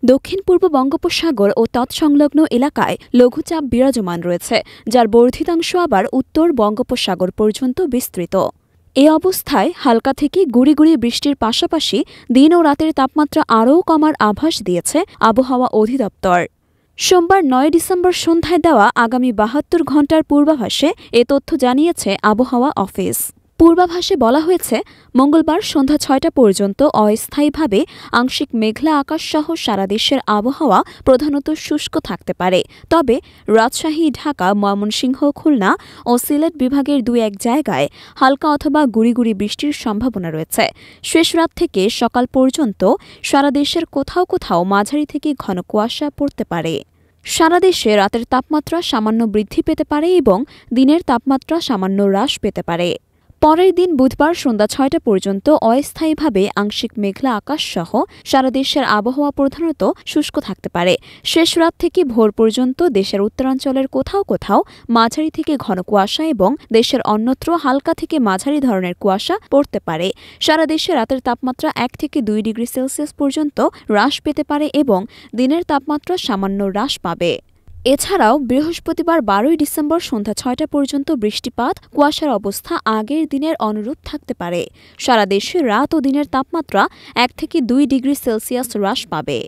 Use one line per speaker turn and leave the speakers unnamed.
দক্ষিণ পূর্ব বঙ্গোপসাগর ও তৎসংলগ্ন এলাকায় লঘুচাপ বিরাজমান রয়েছে, যার বর্ধিতাংশ আবার উত্তর বঙ্গোপসাগর পর্যন্ত বিস্তৃত। এ অবস্থায় হালকা থেকে গুঁড়ি গুঁড়ি বৃষ্টির পাশাপাশি দিন ও রাতের তাপমাত্রা আরও কমার আভাস দিয়েছে আবহাওয়া অধিদপ্তর। সোমবার ৯ ডিসেম্বর সন্ধ্যায় দেওয়া আগামী ৭২ ঘণ্টার পূর্বাভাসে এ তথ্য জানিয়েছে আবহাওয়া অফিস। পূর্বাভাসে বলা হয়েছে, মঙ্গলবার সন্ধ্যা ৬টা পর্যন্ত অস্থায়ীভাবে আংশিক মেঘলা আকাশসহ সারা দেশের আবহাওয়া প্রধানত শুষ্ক থাকতে পারে। তবে রাজশাহী, ঢাকা, ময়মনসিংহ, খুলনা ও সিলেট বিভাগের দু-এক জায়গায় হালকা অথবা গুঁড়ি গুঁড়ি বৃষ্টির সম্ভাবনা রয়েছে। শেষ রাত থেকে সকাল পর্যন্ত সারা দেশের কোথাও কোথাও মাঝারি থেকে ঘন কুয়াশা পড়তে পারে। সারা দেশে রাতের তাপমাত্রা সামান্য বৃদ্ধি পেতে পারে এবং দিনের তাপমাত্রা সামান্য হ্রাস পেতে পারে। পরের দিন বুধবার সন্ধ্যা ৬টা পর্যন্ত অস্থায়ীভাবে আংশিক মেঘলা আকাশসহ সারা দেশের আবহাওয়া প্রধানত শুষ্ক থাকতে পারে। শেষ রাত থেকে ভোর পর্যন্ত দেশের উত্তরাঞ্চলের কোথাও কোথাও মাঝারি থেকে ঘন কুয়াশা এবং দেশের অন্যত্র হালকা থেকে মাঝারি ধরনের কুয়াশা পড়তে পারে। সারা দেশে রাতের তাপমাত্রা ১ থেকে ২ ডিগ্রি সেলসিয়াস পর্যন্ত হ্রাস পেতে পারে এবং দিনের তাপমাত্রা সামান্য হ্রাস পাবে। এছাড়াও বৃহস্পতিবার ১২ ডিসেম্বর সন্ধ্যা ৬টা পর্যন্ত বৃষ্টিপাত, কুয়াশার অবস্থা আগের দিনের অনুরূপ থাকতে পারে। সারা দেশে রাত ও দিনের তাপমাত্রা ১ থেকে ২ ডিগ্রি সেলসিয়াস হ্রাস পাবে।